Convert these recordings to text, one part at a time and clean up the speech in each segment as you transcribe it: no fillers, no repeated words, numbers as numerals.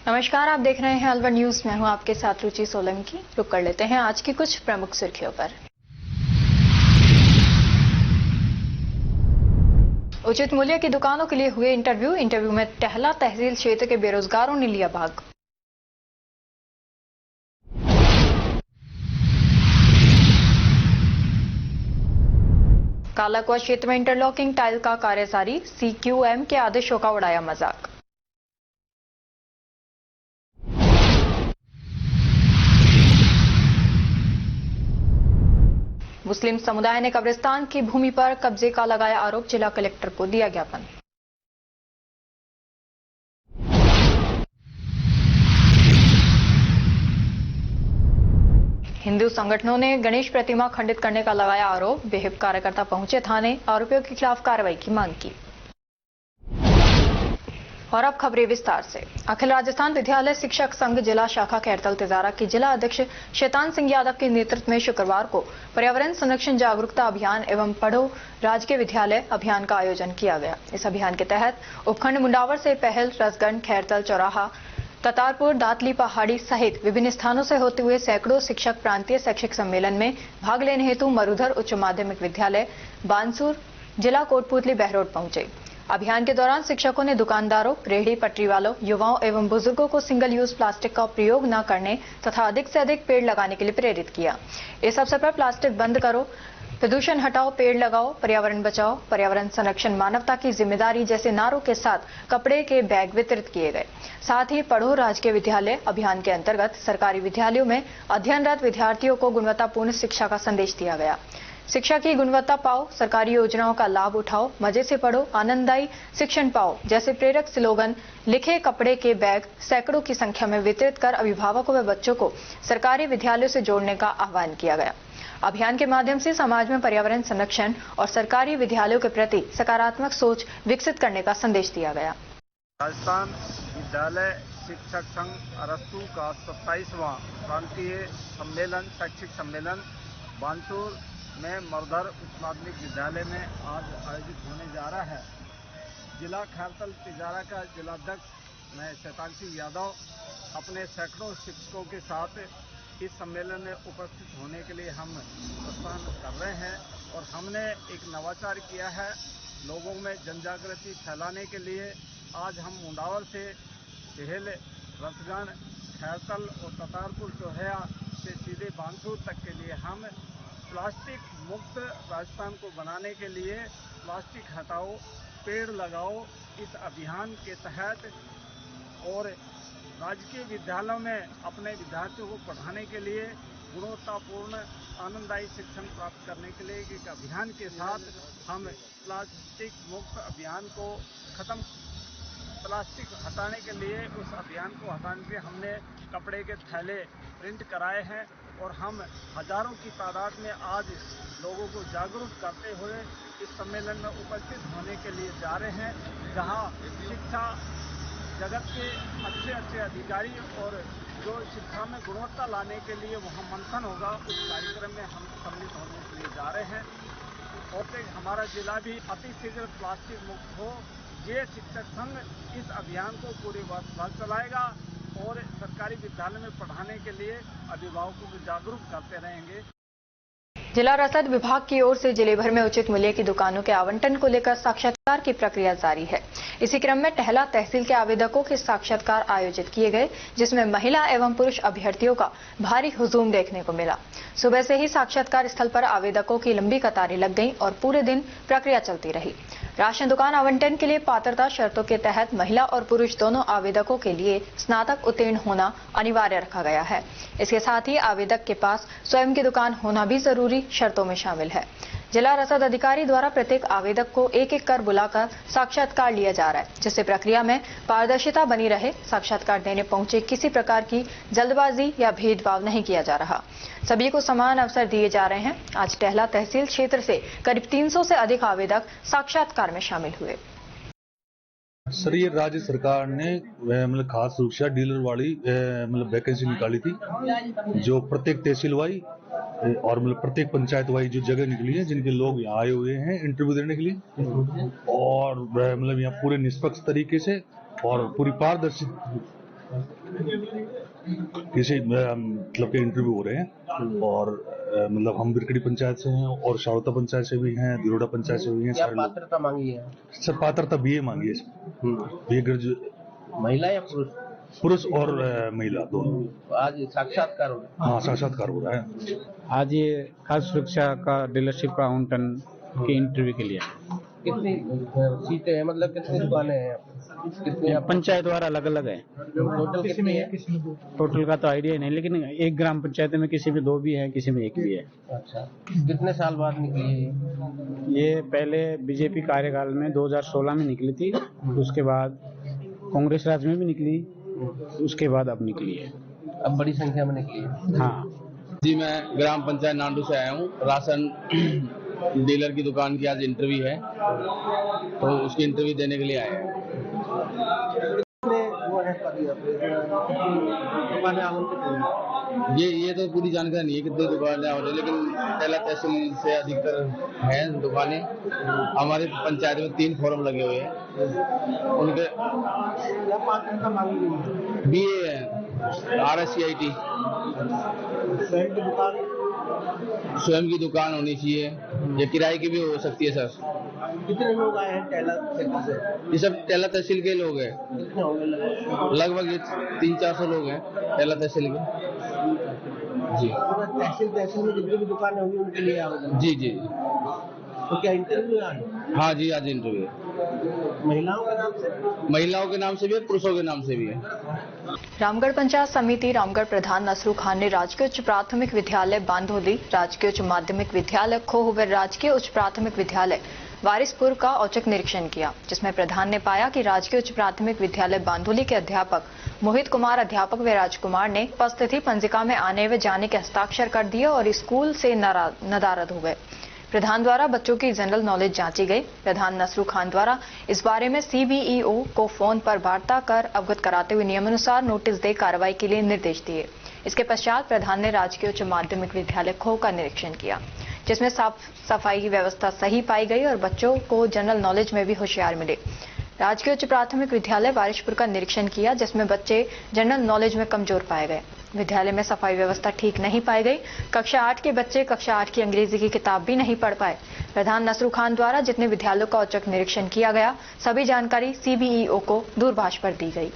नमस्कार, आप देख रहे हैं अलवर न्यूज। मैं हूं आपके साथ रुचि सोलंकी। रुक कर लेते हैं आज की कुछ प्रमुख सुर्खियों पर। उचित मूल्य की दुकानों के लिए हुए इंटरव्यू में टहला तहसील क्षेत्र के बेरोजगारों ने लिया भाग। कालाकुआ क्षेत्र में इंटरलॉकिंग टाइल का कार्य जारी, CQM के आदेशों का उड़ाया मजाक। मुस्लिम समुदाय ने कब्रिस्तान की भूमि पर कब्जे का लगाया आरोप, जिला कलेक्टर को दिया ज्ञापन। हिंदू संगठनों ने गणेश प्रतिमा खंडित करने का लगाया आरोप, बेहद कार्यकर्ता पहुंचे थाने, आरोपियों के खिलाफ कार्रवाई की मांग की। और अब खबरें विस्तार से। अखिल राजस्थान विद्यालय शिक्षक संघ जिला शाखा खैरतल तिजारा की जिला अध्यक्ष शैतान सिंह यादव के नेतृत्व में शुक्रवार को पर्यावरण संरक्षण जागरूकता अभियान एवं पढ़ो राजकीय विद्यालय अभियान का आयोजन किया गया। इस अभियान के तहत उपखंड मुंडावर से पहल, रसगंज, खैरतल, चौराहा, ततारपुर, दातली पहाड़ी सहित विभिन्न स्थानों से होते हुए सैकड़ों शिक्षक प्रांतीय शैक्षिक सम्मेलन में भाग लेने हेतु मरुधर उच्च माध्यमिक विद्यालय, बानसूर, जिला कोटपुतली, बहरोड पहुंचे। अभियान के दौरान शिक्षकों ने दुकानदारों, रेहड़ी पटरी वालों, युवाओं एवं बुजुर्गों को सिंगल यूज प्लास्टिक का प्रयोग न करने तथा अधिक से अधिक पेड़ लगाने के लिए प्रेरित किया। इस अवसर पर प्लास्टिक बंद करो, प्रदूषण हटाओ, पेड़ लगाओ, पर्यावरण बचाओ, पर्यावरण संरक्षण मानवता की जिम्मेदारी जैसे नारों के साथ कपड़े के बैग वितरित किए गए। साथ ही पढ़ो राजकीय विद्यालय अभियान के अंतर्गत सरकारी विद्यालयों में अध्ययनरत विद्यार्थियों को गुणवत्तापूर्ण शिक्षा का संदेश दिया गया। शिक्षा की गुणवत्ता पाओ, सरकारी योजनाओं का लाभ उठाओ, मजे से पढ़ो, आनंददायी शिक्षण पाओ जैसे प्रेरक स्लोगन लिखे कपड़े के बैग सैकड़ों की संख्या में वितरित कर अभिभावकों व बच्चों को सरकारी विद्यालयों से जोड़ने का आह्वान किया गया। अभियान के माध्यम से समाज में पर्यावरण संरक्षण और सरकारी विद्यालयों के प्रति सकारात्मक सोच विकसित करने का संदेश दिया गया। राजस्थान विद्यालय शिक्षक संघ अरस्तु का 27वां प्रांतीय सम्मेलन शैक्षिक सम्मेलन बानसूर में मरुधर उच्च माध्यमिक विद्यालय में आज आयोजित होने जा रहा है। जिला खैरतल तिजारा का जिलाध्यक्ष मैं शैतान सिंह यादव अपने सैकड़ों शिक्षकों के साथ इस सम्मेलन में उपस्थित होने के लिए हम प्रस्थान कर रहे हैं और हमने एक नवाचार किया है। लोगों में जनजागृति फैलाने के लिए आज हम मुंडावर से पहल, रसगंज, खैरतल और ततारपुर चौराहा से सीधे बानसूर तक के लिए हम प्लास्टिक मुक्त राजस्थान को बनाने के लिए प्लास्टिक हटाओ, पेड़ लगाओ इस अभियान के तहत और राजकीय विद्यालयों में अपने विद्यार्थियों को पढ़ाने के लिए गुणवत्तापूर्ण आनंददायी शिक्षण प्राप्त करने के लिए एक अभियान के साथ हम प्लास्टिक मुक्त अभियान को प्लास्टिक हटाने के लिए उस अभियान को हटाने के लिए हमने कपड़े के थैले प्रिंट कराए हैं और हम हजारों की तादाद में आज लोगों को जागरूक करते हुए इस सम्मेलन में उपस्थित होने के लिए जा रहे हैं, जहां शिक्षा जगत के अच्छे अधिकारी और जो शिक्षा में गुणवत्ता लाने के लिए वहां मंथन होगा, उस कार्यक्रम में हम सम्मिलित होने के लिए जा रहे हैं और हमारा जिला भी अति शीघ्र प्लास्टिक मुक्त हो। ये शिक्षक संघ इस अभियान को पूरे वर्ष भर चलाएगा और सरकारी विद्यालय में पढ़ाने के लिए अभिभावकों को जागरूक करते रहेंगे। जिला रसद विभाग की ओर से जिले भर में उचित मूल्य की दुकानों के आवंटन को लेकर साक्षात्कार की प्रक्रिया जारी है। इसी क्रम में टहला तहसील के आवेदकों के साक्षात्कार आयोजित किए गए, जिसमें महिला एवं पुरुष अभ्यर्थियों का भारी हुजूम देखने को मिला। सुबह से ही साक्षात्कार स्थल पर आवेदकों की लंबी कतारें लग गईं और पूरे दिन प्रक्रिया चलती रही। राशन दुकान आवंटन के लिए पात्रता शर्तों के तहत महिला और पुरुष दोनों आवेदकों के लिए स्नातक उत्तीर्ण होना अनिवार्य रखा गया है। इसके साथ ही आवेदक के पास स्वयं की दुकान होना भी जरूरी शर्तों में शामिल है। जिला रसद अधिकारी द्वारा प्रत्येक आवेदक को एक एक कर बुलाकर साक्षात्कार लिया जा रहा है, जिससे प्रक्रिया में पारदर्शिता बनी रहे। साक्षात्कार देने पहुंचे किसी प्रकार की जल्दबाजी या भेदभाव नहीं किया जा रहा, सभी को समान अवसर दिए जा रहे हैं। आज टहला तहसील क्षेत्र से करीब 300 से अधिक आवेदक साक्षात्कार में शामिल हुए। सर, ये राज्य सरकार ने मतलब खास सुरक्षा डीलर वाली मतलब वैकेंसी निकाली थी, जो प्रत्येक तहसील वाई और मतलब प्रत्येक पंचायत वाई जो जगह निकली है, जिनके लोग यहाँ आए हुए हैं इंटरव्यू देने के लिए और मतलब यहाँ पूरे निष्पक्ष तरीके से और पूरी किसी मतलब के इंटरव्यू हो रहे हैं और मतलब हम बिरकड़ी पंचायत से हैं और शावता पंचायत से भी हैं, दिरोड़ा पंचायत से भी हैं। क्या सारे लोग पात्रता मांगी है? सब पात्रता बीए मांगी है इसमें। बीए ग्रेजुएट महिला या पुरुष? पुरुष और महिला दोनों। आज साक्षात्कार हो रहा हाँ, साक्षात्कार हो रहा है। आज ये खाद्य सुरक्षा का डीलरशिप का आवंटन के इंटरव्यू के लिए है। कितनी सीटें हैं, मतलब कितनी दुकानें हैं? कितनी पंचायत वार अलग अलग है। टोटल कितनी है? टोटल का तो आइडिया नहीं, लेकिन एक ग्राम पंचायत में किसी में 2 भी है, किसी में 1 भी है। अच्छा, कितने साल बाद निकली है ये पहले बीजेपी कार्यकाल में 2016 में निकली थी, उसके बाद कांग्रेस राज में भी निकली, उसके बाद अब निकली है। अब बड़ी संख्या में निकली है। हाँ जी, मैं ग्राम पंचायत नांडू से आया हूँ। राशन डीलर की दुकान की आज इंटरव्यू है, तो उसकी इंटरव्यू देने के लिए आए हैं। वो है दुकानें आवंटित हुई? ये तो पूरी जानकारी नहीं है कितनी दुकानें हो रही, लेकिन पहला तहसील से अधिकतर हैं दुकानें। हमारे पंचायत में 3 फॉर्म लगे हुए हैं। उनके क्या पात्रता मांगी गई है? बीए है, RSCIT। स्वयं की दुकान? स्वयं की दुकान होनी चाहिए या किराए की भी हो सकती है सर। कितने लोग आए हैं टेला क्षेत्र से? ये सब टेला तहसील के लोग हैं। कितने होंगे लगभग? लगभग 300-400 लोग हैं टेला तहसील के। जी तहसील में जितनी भी दुकानें होंगी उनके लिए आवेदन? जी जी। तो क्या इंटरव्यू है आज? हाँ जी, आज इंटरव्यू है। महिलाओं के नाम से? महिलाओं के नाम से भी है, पुरुषों के नाम से भी है। रामगढ़ पंचायत समिति रामगढ़ प्रधान नसरू खान ने राजकीय उच्च प्राथमिक विद्यालय बांधोली, राजकीय उच्च माध्यमिक विद्यालय खोह व राजकीय उच्च प्राथमिक विद्यालय वारिसपुर का औचक निरीक्षण किया, जिसमें प्रधान ने पाया कि राजकीय उच्च प्राथमिक विद्यालय बांधोली के अध्यापक मोहित कुमार अध्यापक व राजकुमार ने उपस्थिति पंजिका में आने व जाने के हस्ताक्षर कर दिए और स्कूल से नदारद हो गए। प्रधान द्वारा बच्चों की जनरल नॉलेज जांची गई। प्रधान नसरू खान द्वारा इस बारे में CBEO को फोन पर वार्ता कर अवगत कराते हुए नियमानुसार नोटिस दे कार्रवाई के लिए निर्देश दिए। इसके पश्चात प्रधान ने राजकीय उच्च माध्यमिक विद्यालय खोह का निरीक्षण किया, जिसमें साफ सफाई की व्यवस्था सही पाई गई और बच्चों को जनरल नॉलेज में भी होशियार मिले। राजकीय उच्च प्राथमिक विद्यालय वारिसपुर का निरीक्षण किया, जिसमें बच्चे जनरल नॉलेज में कमजोर पाए गए। विद्यालय में सफाई व्यवस्था ठीक नहीं पाई गई। कक्षा 8 के बच्चे कक्षा 8 की अंग्रेजी की किताब भी नहीं पढ़ पाए। प्रधान नसरू खान द्वारा जितने विद्यालयों का औचक निरीक्षण किया गया, सभी जानकारी CBEO को दूरभाष पर दी गई।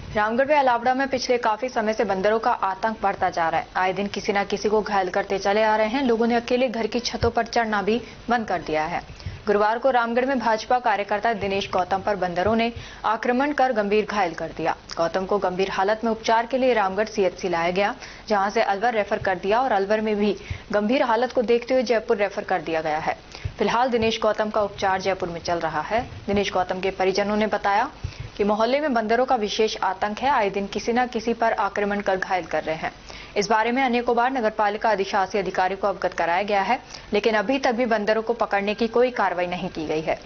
रामगढ़ व अलावड़ा में पिछले काफी समय से बंदरों का आतंक बढ़ता जा रहा है। आए दिन किसी न किसी को घायल करते चले आ रहे हैं। लोगों ने अकेले घर की छतों पर चढ़ना भी बंद कर दिया है। गुरुवार को रामगढ़ में भाजपा कार्यकर्ता दिनेश गौतम पर बंदरों ने आक्रमण कर गंभीर घायल कर दिया। गौतम को गंभीर हालत में उपचार के लिए रामगढ़ CHC लाया गया, जहां से अलवर रेफर कर दिया और अलवर में भी गंभीर हालत को देखते हुए जयपुर रेफर कर दिया गया है। फिलहाल दिनेश गौतम का उपचार जयपुर में चल रहा है। दिनेश गौतम के परिजनों ने बताया कि मोहल्ले में बंदरों का विशेष आतंक है। आए दिन किसी न किसी पर आक्रमण कर घायल कर रहे हैं। इस बारे में अनेकों बार नगरपालिका अधिशासी अधिकारी को अवगत कराया गया है, लेकिन अभी तक भी बंदरों को पकड़ने की कोई कार्रवाई नहीं की गई है।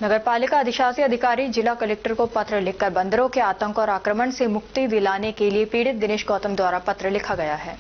नगरपालिका अधिशासी अधिकारी जिला कलेक्टर को पत्र लिखकर बंदरों के आतंक और आक्रमण से मुक्ति दिलाने के लिए पीड़ित दिनेश गौतम द्वारा पत्र लिखा गया है।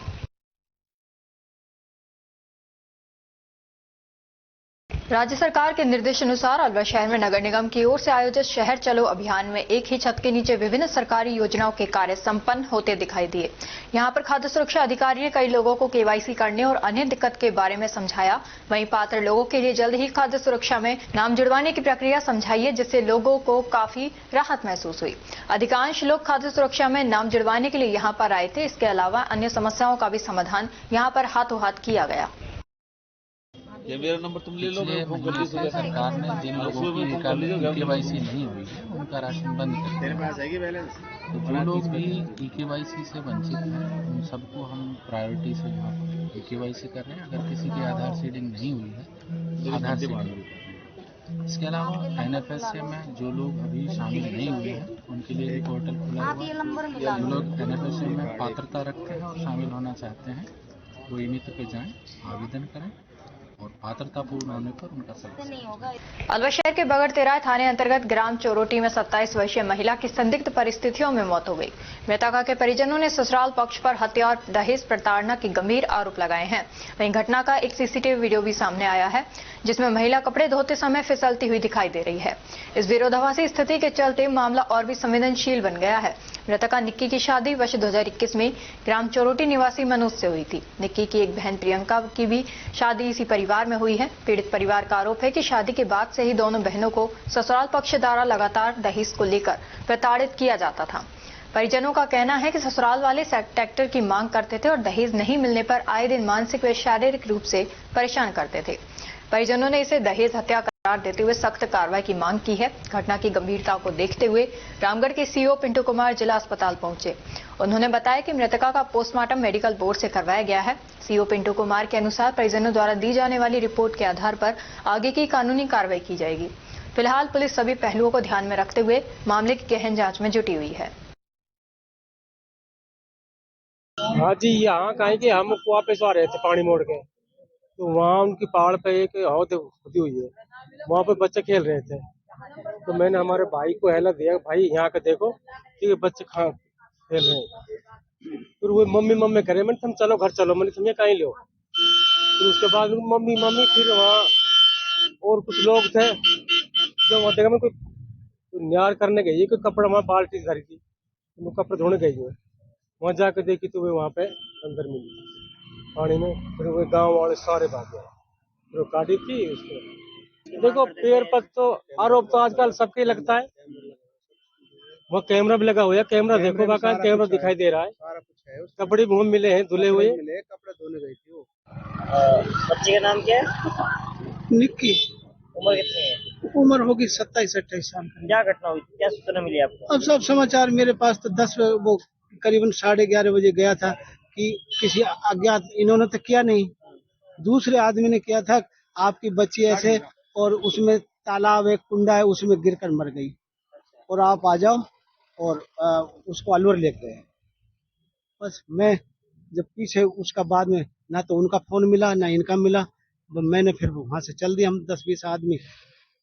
राज्य सरकार के निर्देशानुसार अलवर शहर में नगर निगम की ओर से आयोजित शहर चलो अभियान में एक ही छत के नीचे विभिन्न सरकारी योजनाओं के कार्य संपन्न होते दिखाई दिए। यहां पर खाद्य सुरक्षा अधिकारी ने कई लोगों को KYC करने और अन्य दिक्कत के बारे में समझाया। वहीं पात्र लोगों के लिए जल्द ही खाद्य सुरक्षा में नाम जुड़वाने की प्रक्रिया समझाई है, जिससे लोगों को काफी राहत महसूस हुई। अधिकांश लोग खाद्य सुरक्षा में नाम जुड़वाने के लिए यहाँ पर आए थे। इसके अलावा अन्य समस्याओं का भी समाधान यहाँ पर हाथों हाथ किया गया। ये मेरा नंबर तुम ले लो। सरकार ने जिन लोगों की KYC नहीं हुई है उनका राशन बंद कर दिया। तेरे पास है कि बैलेंस? तो जो लोग भी KYC से वंचित हैं उन सबको हम प्रायोरिटी से यहाँ पर KYC कर रहे हैं। अगर किसी की आधार सीडिंग नहीं हुई है, आधार सीडिंग भी कर रहे हैं। इसके अलावा NFS में जो लोग अभी शामिल नहीं हुए हैं उनके लिए एक पोर्टल खुला हुआ है। जो लोग NFS में पात्रता रखते हैं और शामिल होना चाहते हैं वो इमित पे जाएं, आवेदन करें और पात्रतापूर्ण होने पर उनका सदस्य। अलवर शहर के बगड़ तेराय थाने अंतर्गत ग्राम चोरोटी में 27 वर्षीय महिला की संदिग्ध परिस्थितियों में मौत हो गई। मृतका के परिजनों ने ससुराल पक्ष पर हत्या और दहेज प्रताड़ना के गंभीर आरोप लगाए हैं। वहीं घटना का एक सीसीटीवी वीडियो भी सामने आया है, जिसमें महिला कपड़े धोते समय फिसलती हुई दिखाई दे रही है। इस विरोधाभासी स्थिति के चलते मामला और भी संवेदनशील बन गया है। मृतका निक्की की शादी वर्ष 2021 में ग्राम चोरोटी निवासी मनोज से हुई थी। निक्की की एक बहन प्रियंका की भी शादी इसी परिवार में हुई है। पीड़ित परिवार का आरोप है कि शादी के बाद से ही दोनों बहनों को ससुराल पक्ष द्वारा लगातार दहेज को लेकर प्रताड़ित किया जाता था। परिजनों का कहना है कि ससुराल वाले ट्रैक्टर की मांग करते थे और दहेज नहीं मिलने पर आए दिन मानसिक व शारीरिक रूप से परेशान करते थे। परिजनों ने इसे दहेज हत्या करार देते हुए सख्त कार्रवाई की मांग की है। घटना की गंभीरता को देखते हुए रामगढ़ के सीओ पिंटू कुमार जिला अस्पताल पहुंचे। उन्होंने बताया कि मृतका का पोस्टमार्टम मेडिकल बोर्ड से करवाया गया है। सीओ पिंटू कुमार के अनुसार परिजनों द्वारा दी जाने वाली रिपोर्ट के आधार पर आगे की कानूनी कार्रवाई की जाएगी। फिलहाल पुलिस सभी पहलुओं को ध्यान में रखते हुए मामले की गहन जांच में जुटी हुई है। हाँ जी, यहाँ कहीं के हम वापस आ रहे थे पानी मोड़ के, तो वहाँ उनकी पहाड़ पे एक हौद खुदी हुई है, वहाँ पे बच्चे खेल रहे थे। तो मैंने हमारे भाई को हेला दिया, भाई यहाँ का देखो कि बच्चे खेल रहे हैं। फिर वो मम्मी करे, मैंने तुम चलो घर चलो, मैंने तुम ये कहीं लो। फिर उसके बाद मम्मी फिर वहाँ और कुछ लोग थे जो वहाँ देखा, मैं कोई न्यार करने गई, कोई कपड़ा वहाँ बाल्टी धरी थी, वो कपड़े धोने गई है। वहाँ जाकर देखी तो वे वहाँ पे अंदर मिली पानी में। फिर वो गांव वाले सारे भाग गए, फिर काटी थी उसको। देखो पेड़ पर तो आरोप तो आजकल सबके लगता है। वो कैमरा भी लगा हुआ है, कैमरा देखो, बाका कैमरा दिखाई दे रहा है। कपड़े भी मिले हैं धुले हुए, कपड़े धोने गई थी वो। बच्चे का नाम क्या है? निक्की। उम्र कितनी है? उम्र होगी 27-28 साल की। क्या घटना हुई, क्या सूचना मिली आपको? अब सब समाचार मेरे पास तो 10 वो करीबन 11:30 बजे गया था कि किसी अज्ञात, इन्होंने तो किया नहीं, दूसरे आदमी ने किया था, आपकी बच्ची ऐसे और उसमें तालाब एक कुंडा है, उसमें गिरकर मर गई और आप आ जाओ और उसको अलवर लेके गए। बस मैं जब पीछे उसका बाद में ना तो उनका फोन मिला ना इनका मिला, मैंने फिर वहां से चल दिया, हम 10-20 आदमी,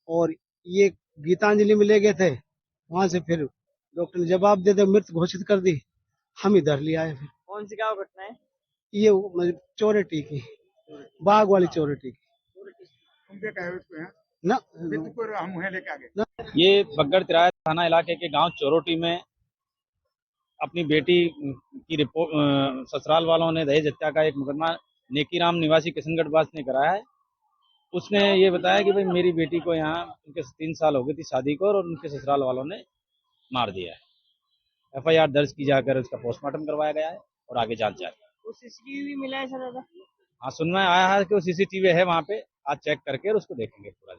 और ये गीतांजलि में ले गए थे। वहां से फिर डॉक्टर ने जवाब दे दे, मृत घोषित कर दी। हम इधर ले आए। फिर कौन सी क्या घटना है? ये चोरटी की, बाग वाली चोरटी की ना, ये बगड़ तिराया थाना इलाके के गांव चोरोटी में अपनी बेटी की रिपोर्ट ससुराल वालों ने दहेज हत्या का एक मुकदमा नेकीराम निवासी किशनगढ़ वास ने कराया है। उसने ये बताया कि भाई मेरी बेटी को यहाँ उनके 3 साल हो गई थी शादी को और उनके ससुराल वालों ने मार दिया है। FIR दर्ज की जाकर उसका पोस्टमार्टम करवाया गया है और आगे जांच जारी है। वो CCTV मिला है सर दादा? हाँ, सुनने में आया है कि वो CCTV है वहाँ पे, आज चेक करके और उसको देखेंगे पूरा।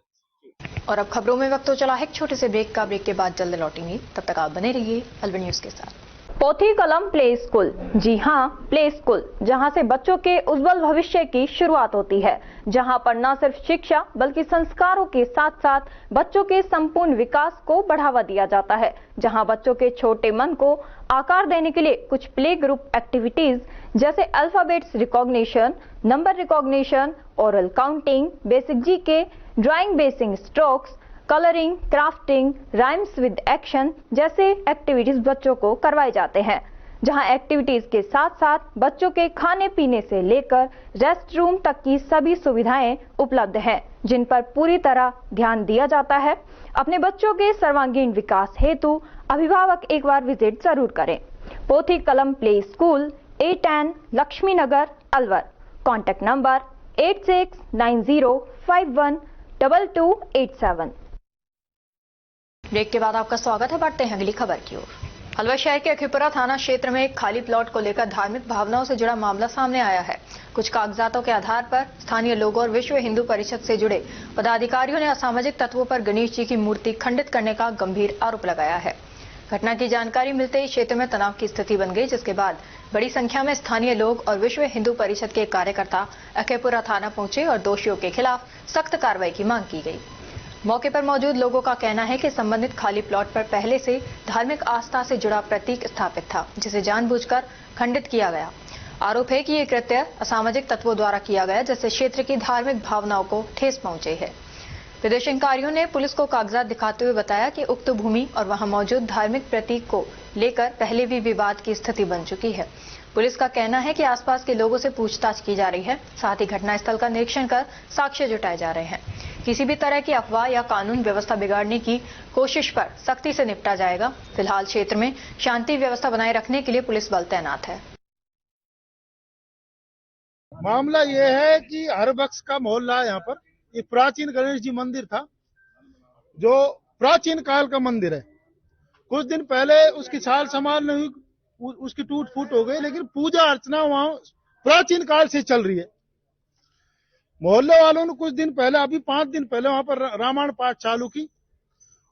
और अब खबरों में वक्त हो चला है एक छोटे से ब्रेक का। ब्रेक के बाद जल्द लौटेंगे, तब तक आप बने रहिए अलवर न्यूज के साथ। पोथी कलम प्ले स्कूल, जी हां, प्ले स्कूल, जहां से बच्चों के उज्जवल भविष्य की शुरुआत होती है, जहां पर न सिर्फ शिक्षा बल्कि संस्कारों के साथ साथ बच्चों के संपूर्ण विकास को बढ़ावा दिया जाता है, जहां बच्चों के छोटे मन को आकार देने के लिए कुछ प्ले ग्रुप एक्टिविटीज जैसे alphabets recognition, number recognition, oral counting, basic GK, drawing basic strokes, colouring, crafting, rhymes with action जैसे एक्टिविटीज बच्चों को करवाए जाते हैं, जहां एक्टिविटीज के साथ साथ बच्चों के खाने पीने से लेकर रेस्ट रूम तक की सभी सुविधाएं उपलब्ध हैं, जिन पर पूरी तरह ध्यान दिया जाता है। अपने बच्चों के सर्वांगीण विकास हेतु अभिभावक एक बार विजिट जरूर करें। Pothi Kalam play school, A10 Laxmi Nagar, Alwar. Contact number 8690512287। Break के बाद आपका स्वागत है। बढ़ते हैं अगली खबर की ओर। अलवर शहर के अखीपुरा थाना क्षेत्र में एक खाली प्लॉट को लेकर धार्मिक भावनाओं से जुड़ा मामला सामने आया है। कुछ कागजातों के आधार पर स्थानीय लोगों और विश्व हिंदू परिषद से जुड़े पदाधिकारियों ने असामाजिक तत्वों पर गणेश जी की मूर्ति खंडित करने का गंभीर आरोप लगाया है। घटना की जानकारी मिलते ही क्षेत्र में तनाव की स्थिति बन गई, जिसके बाद बड़ी संख्या में स्थानीय लोग और विश्व हिंदू परिषद के कार्यकर्ता अखीपुरा थाना पहुंचे और दोषियों के खिलाफ सख्त कार्रवाई की मांग की गई। मौके पर मौजूद लोगों का कहना है कि संबंधित खाली प्लॉट पर पहले से धार्मिक आस्था से जुड़ा प्रतीक स्थापित था, जिसे जानबूझकर खंडित किया गया। आरोप है कि ये कृत्य असामाजिक तत्वों द्वारा किया गया, जिससे क्षेत्र की धार्मिक भावनाओं को ठेस पहुंची है। प्रदर्शनकारियों ने पुलिस को कागजात दिखाते हुए बताया कि उक्त भूमि और वहां मौजूद धार्मिक प्रतीक को लेकर पहले भी विवाद की स्थिति बन चुकी है। पुलिस का कहना है कि आसपास के लोगों से पूछताछ की जा रही है, साथ ही घटनास्थल का निरीक्षण कर साक्ष्य जुटाए जा रहे हैं। किसी भी तरह की अफवाह या कानून व्यवस्था बिगाड़ने की कोशिश पर सख्ती से निपटा जाएगा। फिलहाल क्षेत्र में शांति व्यवस्था बनाए रखने के लिए पुलिस बल तैनात है। मामला ये है कि हरबख्श का मोहल्ला है। यहाँ पर एक प्राचीन गणेश जी मंदिर था, जो प्राचीन काल का मंदिर है। कुछ दिन पहले उसकी साल संभाल नहीं हुई, उसकी टूट फूट हो गई, लेकिन पूजा अर्चना वहां प्राचीन काल से चल रही है। मोहल्ले वालों ने कुछ दिन पहले, अभी 5 दिन पहले वहां पर रामायण पाठ चालू की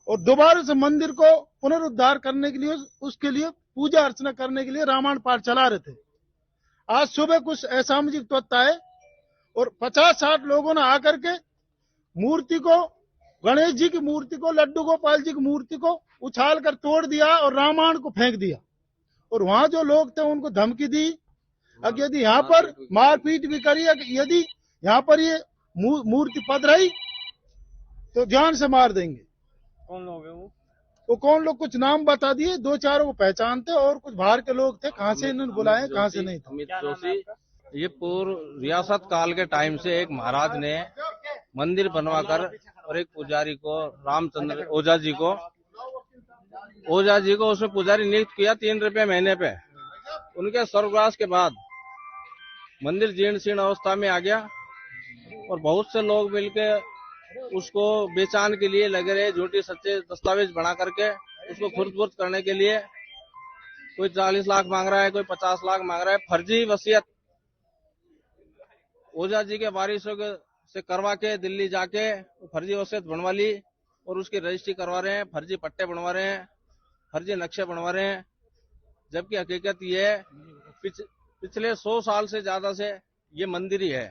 और दोबारा से मंदिर को पुनरुद्धार करने के लिए, उसके लिए पूजा अर्चना करने के लिए रामायण पाठ चला रहे थे। आज सुबह कुछ असामाजिक तत्व आए और 50-60 लोगों ने आकर के मूर्ति को, गणेश जी की मूर्ति को, लड्डू गोपाल जी की मूर्ति को उछाल कर तोड़ दिया और रामायण को फेंक दिया। और वहां जो लोग थे उनको धमकी दी, अब यदि यहाँ पर मारपीट भी करी, यदि यहाँ पर ये मूर्ति पद रही तो जान से मार देंगे। कौन लोग है वो कौन लोग, कुछ नाम बता दिए, 2-4 वो पहचानते और कुछ बाहर के लोग थे। कहाँ से इन्होंने बुलाए, कहाँ से नहीं थे। अमित जोशी। ये पूर्व रियासत काल के टाइम से एक महाराज ने मंदिर बनवाकर और एक पुजारी को, रामचंद्र ओझा जी को उसमें पुजारी नियुक्त किया 3 रुपए महीने पे। उनके स्वर्गवास के बाद मंदिर जीर्ण शीर्ण अवस्था में आ गया और बहुत से लोग मिलके उसको बेचान के लिए लगे रहे, झूठी सच्चे दस्तावेज बना करके उसको खुर्द करने के लिए। कोई 40 लाख मांग रहा है, कोई 50 लाख मांग रहा है। फर्जी वसीयत ओझा जी के वारिसों से करवा के दिल्ली जाके फर्जी वसीयत बनवा ली और उसकी रजिस्ट्री करवा रहे हैं, फर्जी पट्टे बनवा रहे हैं, फर्जी नक्शे बनवा रहे हैं। जबकि हकीकत ये है पिछले 100 साल से ज्यादा से ये मंदिर ही है।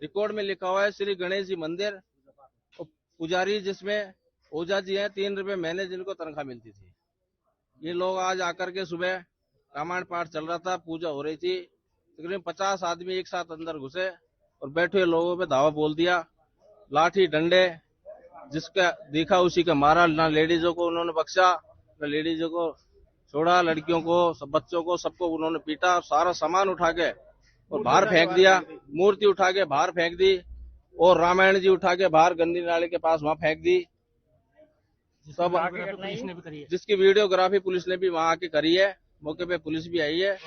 रिकॉर्ड में लिखा हुआ है श्री गणेश जी मंदिर। पुजारी जिसमें ओझा जी हैं, 3 रुपए महीने जिनको तनख्वाह मिलती थी। ये लोग आज आकर के सुबह रामायण पाठ चल रहा था, पूजा हो रही थी, तकरीबन 50 आदमी एक साथ अंदर घुसे और बैठे लोगों पे धावा बोल दिया, लाठी डंडे, जिसका देखा उसी का मारा। ना लेडीजों को उन्होंने बख्शा, ना लेडीजों को छोड़ा, लड़कियों को, सब बच्चों को, सबको उन्होंने पीटा। सारा सामान उठा के और बाहर फेंक दिया, मूर्ति उठा के बाहर फेंक दी और रामायण जी उठा के बाहर गंदी नाले के पास वहां फेंक दी। सब जिसकी वीडियोग्राफी पुलिस ने भी वहां आके करी है। मौके पे पुलिस भी आई है,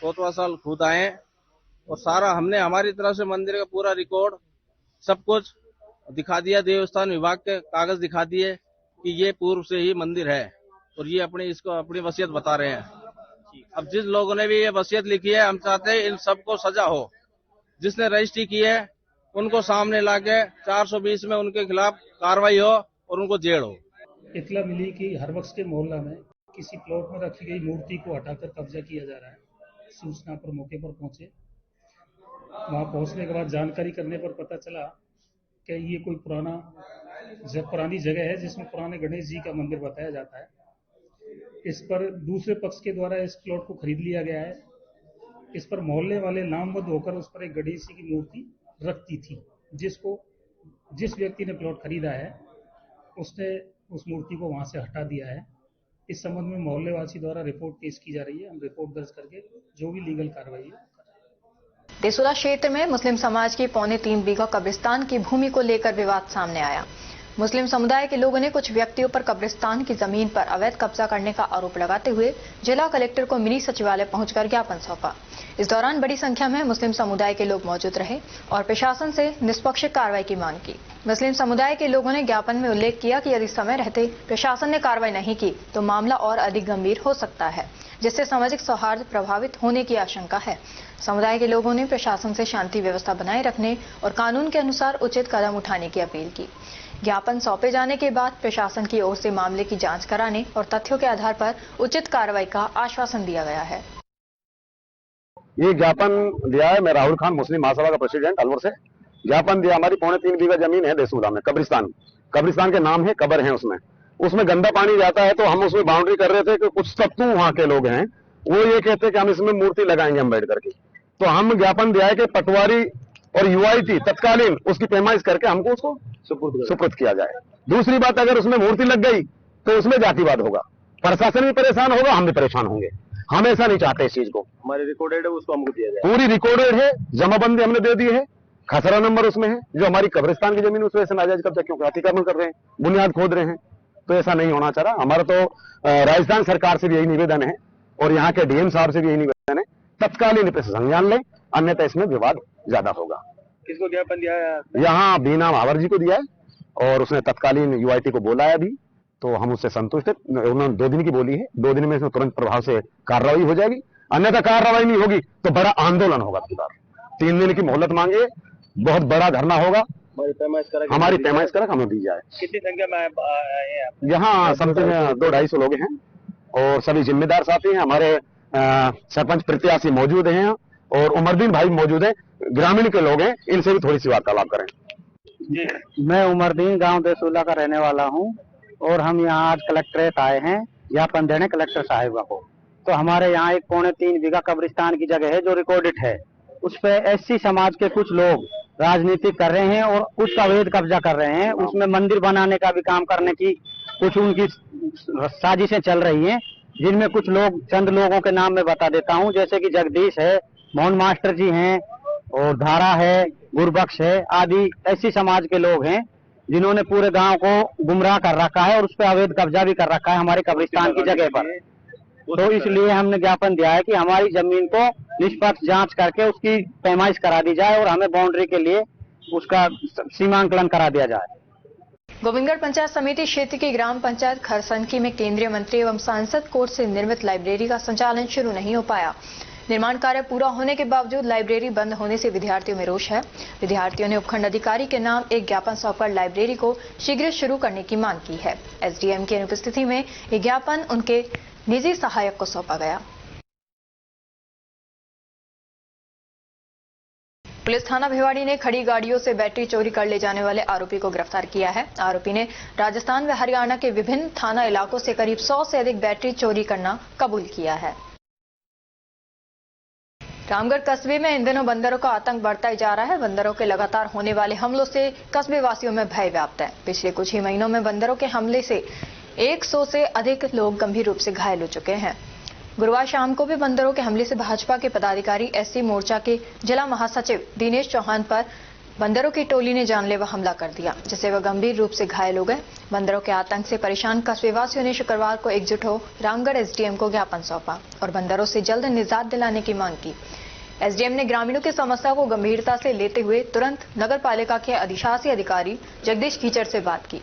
कोतवाल साहब खुद आए और सारा हमने हमारी तरफ से मंदिर का पूरा रिकॉर्ड सब कुछ दिखा दिया। देवस्थान विभाग के कागज दिखा दिए कि ये पूर्व से ही मंदिर है और ये अपनी वसीयत बता रहे हैं। अब जिन लोगों ने भी ये वसीयत लिखी है, हम चाहते हैं इन सबको सजा हो। जिसने रजिस्ट्री की है उनको सामने लाके 420 में उनके खिलाफ कार्रवाई हो और उनको जेल हो। इतला मिली कि हरबख्श के मोहल्ला में किसी प्लॉट में रखी गई मूर्ति को हटाकर कब्जा किया जा रहा है। सूचना पर मौके पर पहुंचे। वहां पहुंचने के बाद जानकारी करने पर पता चला कि ये कोई पुरानी जगह है जिसमें पुराने गणेश जी का मंदिर बताया जाता है। इस पर दूसरे पक्ष के द्वारा इस प्लॉट को खरीद लिया गया है। इस पर मोहल्ले वाले नामबद्ध होकर उस पर एक गणेश जी की मूर्ति रखती थी, जिस व्यक्ति ने प्लॉट खरीदा है उसने उस मूर्ति को वहां से हटा दिया है। इस संबंध में मोहल्लेवासी द्वारा रिपोर्ट पेश की जा रही है। हम रिपोर्ट दर्ज करके जो भी लीगल कार्रवाई है। देसोला क्षेत्र में मुस्लिम समाज की 3.25 बीघा कब्रिस्तान की भूमि को लेकर विवाद सामने आया। मुस्लिम समुदाय के लोगों ने कुछ व्यक्तियों पर कब्रिस्तान की जमीन पर अवैध कब्जा करने का आरोप लगाते हुए जिला कलेक्टर को मिनी सचिवालय पहुंचकर ज्ञापन सौंपा। इस दौरान बड़ी संख्या में मुस्लिम समुदाय के लोग मौजूद रहे और प्रशासन से निष्पक्ष कार्रवाई की मांग की। मुस्लिम समुदाय के लोगों ने ज्ञापन में उल्लेख किया कि यदि समय रहते प्रशासन ने कार्रवाई नहीं की तो मामला और अधिक गंभीर हो सकता है, जिससे सामाजिक सौहार्द प्रभावित होने की आशंका है। समुदाय के लोगों ने प्रशासन से शांति व्यवस्था बनाए रखने और कानून के अनुसार उचित कदम उठाने की अपील की। ज्ञापन सौंपे जाने के बाद प्रशासन की ओर से मामले की जांच कराने और तथ्यों के आधार पर उचित कार्रवाई का आश्वासन दिया गया है। ये ज्ञापन दिया है, मैं राहुल खान, मुस्लिम महासभा का प्रेसिडेंट अलवर से ज्ञापन दिया। हमारी 3.25 बीघा जमीन है देसूला में, कब्रिस्तान के नाम है, कब्र है, उसमें गंदा पानी जाता है। तो हम उसमें बाउंड्री कर रहे थे कि कुछ तत्व वहाँ के लोग हैं वो ये कहते हैं कि हम इसमें मूर्ति लगाएंगे अम्बेडकर की। तो हम ज्ञापन दिया है कि पटवारी और यूआईटी तत्कालीन उसकी पैमाइश करके हमको उसको सुपुर्द किया जाए। दूसरी बात, अगर उसमें मूर्ति लग गई तो उसमें जातिवाद होगा, प्रशासन भी परेशान होगा, हम भी परेशाान होंगे। हम ऐसा नहीं चाहते इस चीज को। हमारी रिकॉर्डेड है, उसको हमको दिया जाए। पूरी रिकॉर्डेड है, जमाबंदी हमने दे दी है, खसरा नंबर उसमें है। जो हमारी कब्रिस्तान की जमीन उसमें से नाजायज कब्जा क्यों अतिक्रमण कर रहे हैं, बुनियाद खोद रहे हैं, तो ऐसा नहीं होना चाह रहा। हमारा तो राजस्थान सरकार से भी यही निवेदन है और यहाँ के डीएम साहब से भी यही निवेदन है, तत्कालीन इस पर संज्ञान लें, अन्यथा इसमें विवाद ज्यादा होगा। किसको ज्ञापन दिया है? यहाँ बीना महावर जी को दिया है और उसने तत्कालीन यूआईटी को बोला है अभी, तो हम उससे संतुष्ट है। उन्होंने 2 दिन की बोली है, 2 दिन में इसमें तुरंत प्रभाव से कार्रवाई हो जाएगी, अन्यथा कार्रवाई नहीं होगी तो बड़ा आंदोलन होगा। 3 दिन की मोहलत मांगे, बहुत बड़ा धरना होगा। हमारी पैमाइश कर हमें दी जाए। कितनी संख्या में आए? यहाँ समथिंग 200-250 लोग हैं और सभी जिम्मेदार साथी हैं। हमारे सरपंच प्रत्याशी मौजूद हैं और उमरदीन भाई मौजूद हैं, ग्रामीण के लोग हैं, इनसे भी थोड़ी सी वार्तालाप करें। जी, मैं उमरदीन गांव देसूला का रहने वाला हूं और हम यहाँ आज कलेक्ट्रेट आए हैं ज्ञापन देने कलेक्टर साहिबा को। तो हमारे यहाँ एक 3.25 बीघा कब्रिस्तान की जगह है जो रिकॉर्डेड है, उस पे एससी समाज के कुछ लोग राजनीति कर रहे हैं और कुछ अवैध कब्जा कर रहे हैं। उसमें मंदिर बनाने का भी काम करने की कुछ उनकी साजिशें चल रही हैं, जिनमें कुछ लोग, चंद लोगों के नाम मैं बता देता हूं, जैसे कि जगदीश है, मोहन मास्टर जी हैं और धारा है, गुरबख्श है आदि ऐसी समाज के लोग हैं जिन्होंने पूरे गांव को गुमराह कर रखा है और उस पर अवैध कब्जा भी कर रखा है हमारे कब्रिस्तान की जगह पर। तो इसलिए हमने ज्ञापन दिया है कि हमारी जमीन को निष्पक्ष जांच करके उसकी पैमाइश करा दी जाए और हमें बाउंड्री के लिए उसका सीमांकन करा दिया जाए। गोविंदगढ़ पंचायत समिति क्षेत्र की ग्राम पंचायत खरसनकी में केंद्रीय मंत्री एवं सांसद कोष से निर्मित लाइब्रेरी का संचालन शुरू नहीं हो पाया। निर्माण कार्य पूरा होने के बावजूद लाइब्रेरी बंद होने से विद्यार्थियों में रोष है। विद्यार्थियों ने उपखंड अधिकारी के नाम एक ज्ञापन सौंपकर लाइब्रेरी को शीघ्र शुरू करने की मांग की है। एसडीएम की अनुपस्थिति में ये ज्ञापन उनके निजी सहायक को सौंपा गया। पुलिस थाना भिवाड़ी ने खड़ी गाड़ियों से बैटरी चोरी कर ले जाने वाले आरोपी को गिरफ्तार किया है। आरोपी ने राजस्थान व हरियाणा के विभिन्न थाना इलाकों से करीब 100 से अधिक बैटरी चोरी करना कबूल किया है। रामगढ़ कस्बे में इन दिनों बंदरों का आतंक बढ़ता ही जा रहा है। बंदरों के लगातार होने वाले हमलों से कस्बे वासियों में भय व्याप्त है। पिछले कुछ ही महीनों में बंदरों के हमले से 100 से अधिक लोग गंभीर रूप से घायल हो चुके हैं। गुरुवार शाम को भी बंदरों के हमले से भाजपा के पदाधिकारी एससी मोर्चा के जिला महासचिव दिनेश चौहान पर बंदरों की टोली ने जानलेवा हमला कर दिया, जिससे वह गंभीर रूप से घायल हो गए। बंदरों के आतंक से परेशान कस्बेवासियों ने शुक्रवार को एकजुट हो रामगढ़ एसडीएम को ज्ञापन सौंपा और बंदरों से जल्द निजात दिलाने की मांग की। एसडीएम ने ग्रामीणों की समस्या को गंभीरता से लेते हुए तुरंत नगर पालिका के अधिशासी अधिकारी जगदीश कीचड़ से बात की।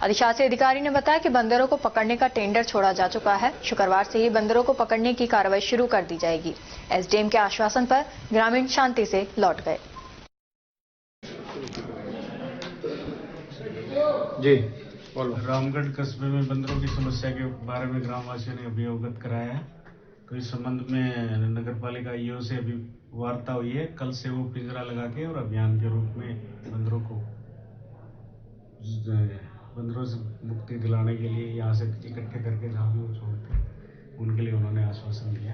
अधिशासी अधिकारी ने बताया कि बंदरों को पकड़ने का टेंडर छोड़ा जा चुका है। शुक्रवार से ही बंदरों को पकड़ने की कार्रवाई शुरू कर दी जाएगी। एसडीएम के आश्वासन पर ग्रामीण शांति से लौट गए। जी, रामगढ़ कस्बे में बंदरों की समस्या के बारे में ग्रामवासियों ने अभी अवगत कराया है। तो इस संबंध में नगर पालिका ईओ से अभी वार्ता हुई है। कल से वो पिंजरा लगा के और अभियान के रूप में बंदरों से मुक्ति दिलाने के लिए यहाँ से इकट्ठे करके जहाँ भी वो छोड़ते हैं उनके लिए उन्होंने आश्वासन दिया।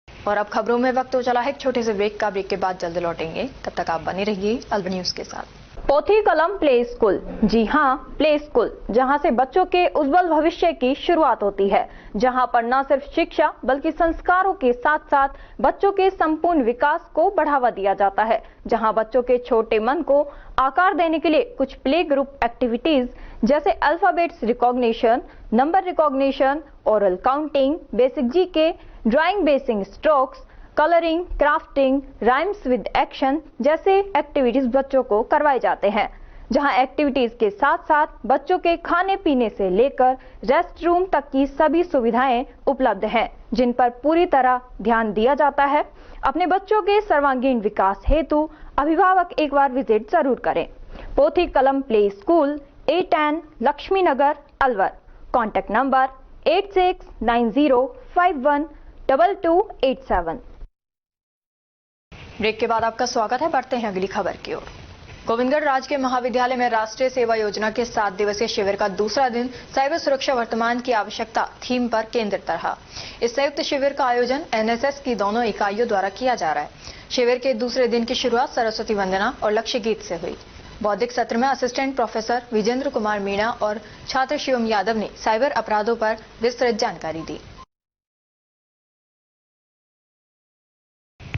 और अब खबरों में वक्त हो चला है एक छोटे से ब्रेक का। ब्रेक के बाद जल्द लौटेंगे, तब तक आप बने रहिए अल्ब न्यूज के साथ। पोथी कलम प्ले स्कूल, जी हां, प्ले स्कूल, जहां से बच्चों के उज्जवल भविष्य की शुरुआत होती है, जहां पर न सिर्फ शिक्षा बल्कि संस्कारों के साथ साथ बच्चों के संपूर्ण विकास को बढ़ावा दिया जाता है, जहां बच्चों के छोटे मन को आकार देने के लिए कुछ प्ले ग्रुप एक्टिविटीज जैसे alphabets recognition, number recognition, oral counting, basic GK, drawing basic strokes, colouring, crafting, rhymes with action जैसे एक्टिविटीज बच्चों को करवाए जाते हैं, जहां एक्टिविटीज के साथ साथ बच्चों के खाने पीने से लेकर रेस्ट रूम तक की सभी सुविधाएं उपलब्ध हैं, जिन पर पूरी तरह ध्यान दिया जाता है। अपने बच्चों के सर्वांगीण विकास हेतु अभिभावक एक बार विजिट जरूर करें। Pothi Kalam play school, A10 Laxmi Nagar, Alwar. Contact number 8690512287। Break के बाद आपका स्वागत है। बढ़ते हैं अगली खबर की ओर। गोविंदगढ़ राजकीय महाविद्यालय में राष्ट्रीय सेवा योजना के 7 दिवसीय शिविर का दूसरा दिन साइबर सुरक्षा वर्तमान की आवश्यकता थीम पर केंद्रित रहा। इस संयुक्त शिविर का आयोजन एनएसएस की दोनों इकाइयों द्वारा किया जा रहा है। शिविर के दूसरे दिन की शुरुआत सरस्वती वंदना और लक्ष्य गीत से हुई। बौद्धिक सत्र में असिस्टेंट प्रोफेसर विजेंद्र कुमार मीणा और छात्र शिवम यादव ने साइबर अपराधों पर विस्तृत जानकारी दी।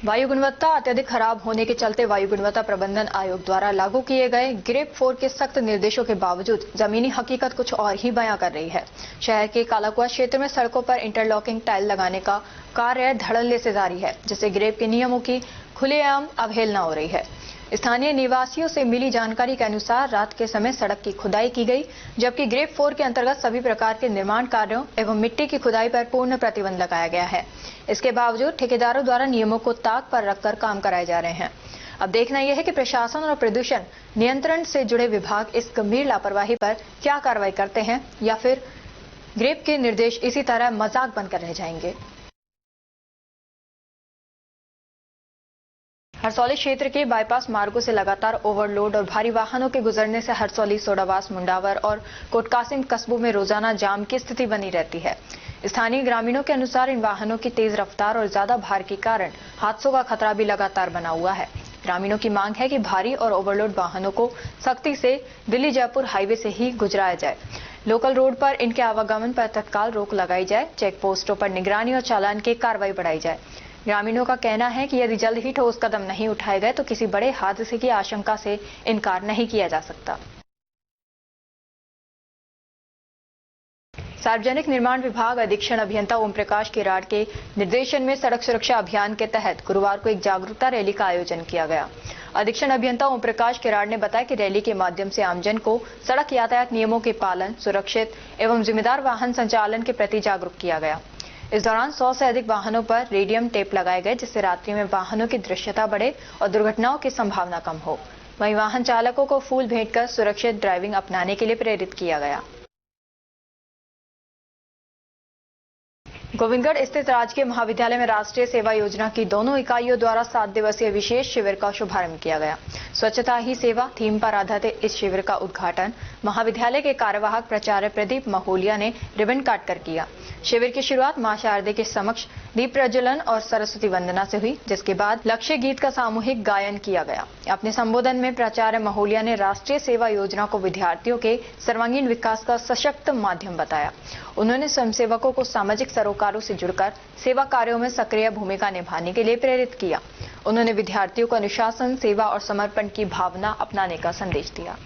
वायु गुणवत्ता अत्यधिक खराब होने के चलते वायु गुणवत्ता प्रबंधन आयोग द्वारा लागू किए गए ग्रेड 4 के सख्त निर्देशों के बावजूद जमीनी हकीकत कुछ और ही बयां कर रही है। शहर के कालाकुआ क्षेत्र में सड़कों पर इंटरलॉकिंग टाइल लगाने का कार्य धड़ल्ले से जारी है, जिससे ग्रेड के नियमों की खुलेआम अवहेलना हो रही है। स्थानीय निवासियों से मिली जानकारी के अनुसार रात के समय सड़क की खुदाई की गई, जबकि ग्रेड 4 के अंतर्गत सभी प्रकार के निर्माण कार्यों एवं मिट्टी की खुदाई पर पूर्ण प्रतिबंध लगाया गया है। इसके बावजूद ठेकेदारों द्वारा नियमों को ताक पर रखकर काम कराए जा रहे हैं। अब देखना यह है कि प्रशासन और प्रदूषण नियंत्रण से जुड़े विभाग इस गंभीर लापरवाही पर क्या कार्रवाई करते हैं या फिर ग्रेड के निर्देश इसी तरह मजाक बनकर रह जाएंगे। हरसौली क्षेत्र के बाईपास मार्गों से लगातार ओवरलोड और भारी वाहनों के गुजरने से हरसौली, सोडावास, मुंडावर और कोटकासिम कस्बों में रोजाना जाम की स्थिति बनी रहती है। स्थानीय ग्रामीणों के अनुसार इन वाहनों की तेज रफ्तार और ज्यादा भार के कारण हादसों का खतरा भी लगातार बना हुआ है। ग्रामीणों की मांग है कि भारी और ओवरलोड वाहनों को सख्ती से दिल्ली जयपुर हाईवे से ही गुजराया जाए। लोकल रोड पर इनके आवागमन पर तत्काल रोक लगाई जाए। चेक पोस्टों पर निगरानी और चालान की कार्रवाई बढ़ाई जाए। ग्रामीणों का कहना है कि यदि जल्द ही ठोस कदम नहीं उठाए गए तो किसी बड़े हादसे की आशंका से इनकार नहीं किया जा सकता। सार्वजनिक निर्माण विभाग अधीक्षण अभियंता ओम प्रकाश किराड़ के निर्देशन में सड़क सुरक्षा अभियान के तहत गुरुवार को एक जागरूकता रैली का आयोजन किया गया। अधीक्षण अभियंता ओम प्रकाश किराड़ ने बताया कि रैली के माध्यम से आमजन को सड़क यातायात नियमों के पालन, सुरक्षित एवं जिम्मेदार वाहन संचालन के प्रति जागरूक किया गया। इस दौरान 100 से अधिक वाहनों पर रेडियम टेप लगाए गए, जिससे रात्रि में वाहनों की दृश्यता बढ़े और दुर्घटनाओं की संभावना कम हो। वहीं वाहन चालकों को फूल भेंट कर सुरक्षित ड्राइविंग अपनाने के लिए प्रेरित किया गया। गोविंदगढ़ स्थित राजकीय महाविद्यालय में राष्ट्रीय सेवा योजना की दोनों इकाइयों द्वारा 7 दिवसीय विशेष शिविर का शुभारंभ किया गया। स्वच्छता ही सेवा थीम पर आधारित इस शिविर का उद्घाटन महाविद्यालय के कार्यवाहक प्राचार्य प्रदीप महोलिया ने रिबन काटकर किया। शिविर की शुरुआत मां शारदे के समक्ष दीप प्रज्वलन और सरस्वती वंदना से हुई, जिसके बाद लक्ष्य गीत का सामूहिक गायन किया गया। अपने संबोधन में प्राचार्य महोलिया ने राष्ट्रीय सेवा योजना को विद्यार्थियों के सर्वांगीण विकास का सशक्त माध्यम बताया। उन्होंने स्वयंसेवकों को सामाजिक सरोकारों से जुड़कर सेवा कार्यों में सक्रिय भूमिका निभाने के लिए प्रेरित किया। उन्होंने विद्यार्थियों को अनुशासन, सेवा और समर्पण की भावना अपनाने का संदेश दिया।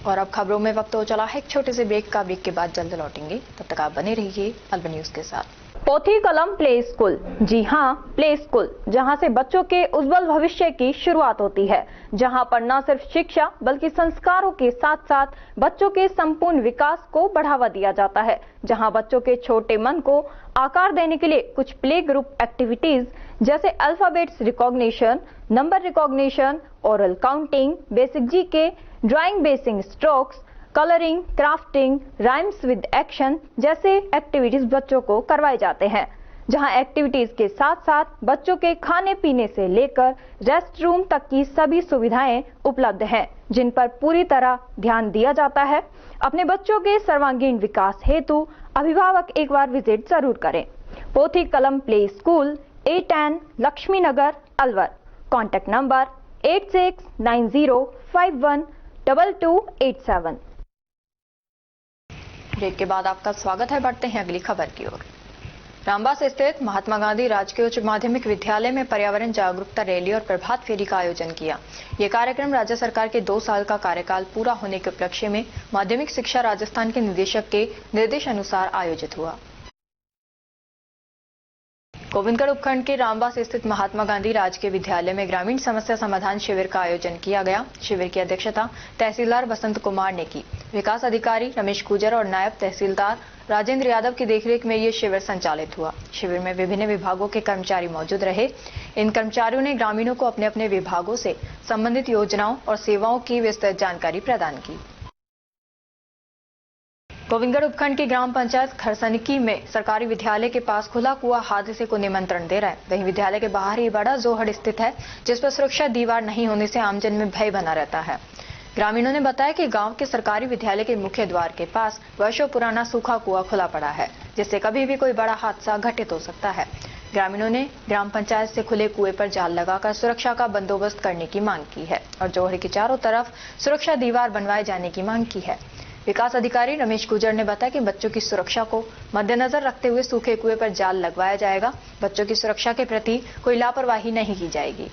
और अब खबरों में वक्त हो चला है एक छोटे से ब्रेक का। ब्रेक के बाद जल्द लौटेंगे, तब तक आप बने रहिए अलवर न्यूज के साथ। पोथी कलम प्ले स्कूल, जी हां, प्ले स्कूल, जहां से बच्चों के उज्जवल भविष्य की शुरुआत होती है, जहां पर न सिर्फ शिक्षा बल्कि संस्कारों के साथ साथ बच्चों के संपूर्ण विकास को बढ़ावा दिया जाता है, जहां बच्चों के छोटे मन को आकार देने के लिए कुछ प्ले ग्रुप एक्टिविटीज जैसे alphabets recognition, number recognition, oral counting, basic GK, drawing basic strokes, colouring, crafting, rhymes with action जैसे एक्टिविटीज बच्चों को करवाए जाते हैं, जहां एक्टिविटीज के साथ साथ बच्चों के खाने पीने से लेकर रेस्ट रूम तक की सभी सुविधाएं उपलब्ध हैं, जिन पर पूरी तरह ध्यान दिया जाता है। अपने बच्चों के सर्वांगीण विकास हेतु अभिभावक एक बार विजिट जरूर करें। Pothi Kalam play school, A10 Laxmi Nagar, Alwar. Contact number 8690512287। Break के बाद आपका स्वागत है। बढ़ते हैं अगली खबर की ओर। रामबास स्थित महात्मा गांधी राजकीय उच्च माध्यमिक विद्यालय में पर्यावरण जागरूकता रैली और प्रभात फेरी का आयोजन किया। यह कार्यक्रम राज्य सरकार के 2 साल का कार्यकाल पूरा होने के उपलक्ष्य में माध्यमिक शिक्षा राजस्थान के निदेशक के निर्देश अनुसार आयोजित हुआ। गोविंदगढ़ उपखंड के रामबास स्थित महात्मा गांधी राजकीय विद्यालय में ग्रामीण समस्या समाधान शिविर का आयोजन किया गया। शिविर की अध्यक्षता तहसीलदार बसंत कुमार ने की। विकास अधिकारी रमेश गुजर और नायब तहसीलदार राजेंद्र यादव की देखरेख में ये शिविर संचालित हुआ। शिविर में विभिन्न विभागों के कर्मचारी मौजूद रहे। इन कर्मचारियों ने ग्रामीणों को अपने अपने विभागों से संबंधित योजनाओं और सेवाओं की विस्तृत जानकारी प्रदान की। गोविंदगढ़ उपखंड की ग्राम पंचायत खरसनकी में सरकारी विद्यालय के पास खुला कुआं हादसे को निमंत्रण दे रहा है। वहीं विद्यालय के बाहर ही बड़ा जोहड़ स्थित है, जिस पर सुरक्षा दीवार नहीं होने से आमजन में भय बना रहता है। ग्रामीणों ने बताया कि गांव के सरकारी विद्यालय के मुख्य द्वार के पास वर्षों पुराना सूखा कुआं खुला पड़ा है, जिससे कभी भी कोई बड़ा हादसा घटित हो सकता है। ग्रामीणों ने ग्राम पंचायत से खुले कुएं पर जाल लगाकर सुरक्षा का बंदोबस्त करने की मांग की है और जोहड़ के चारों तरफ सुरक्षा दीवार बनवाए जाने की मांग की है। विकास अधिकारी रमेश गुजर ने बताया कि बच्चों की सुरक्षा को मद्देनजर रखते हुए सूखे कुएं पर जाल लगवाया जाएगा। बच्चों की सुरक्षा के प्रति कोई लापरवाही नहीं की जाएगी।